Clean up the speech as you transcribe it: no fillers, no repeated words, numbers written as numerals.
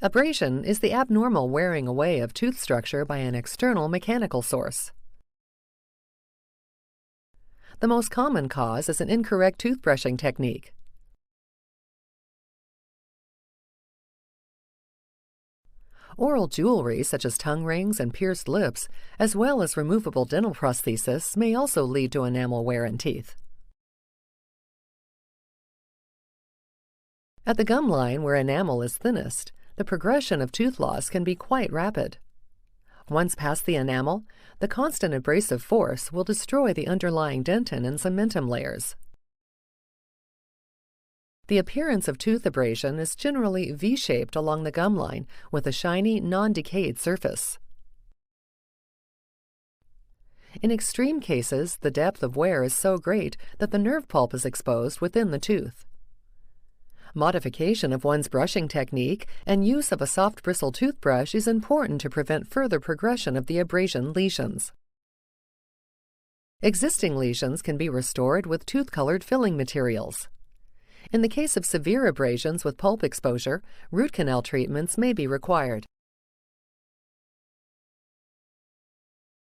Abrasion is the abnormal wearing away of tooth structure by an external mechanical source. The most common cause is an incorrect toothbrushing technique. Oral jewelry such as tongue rings and pierced lips, as well as removable dental prostheses, may also lead to enamel wear in teeth. At the gum line where enamel is thinnest, the progression of tooth loss can be quite rapid. Once past the enamel, the constant abrasive force will destroy the underlying dentin and cementum layers. The appearance of tooth abrasion is generally V-shaped along the gum line with a shiny, non-decayed surface. In extreme cases, the depth of wear is so great that the nerve pulp is exposed within the tooth. Modification of one's brushing technique and use of a soft bristle toothbrush is important to prevent further progression of the abrasion lesions. Existing lesions can be restored with tooth-colored filling materials. In the case of severe abrasions with pulp exposure, root canal treatments may be required.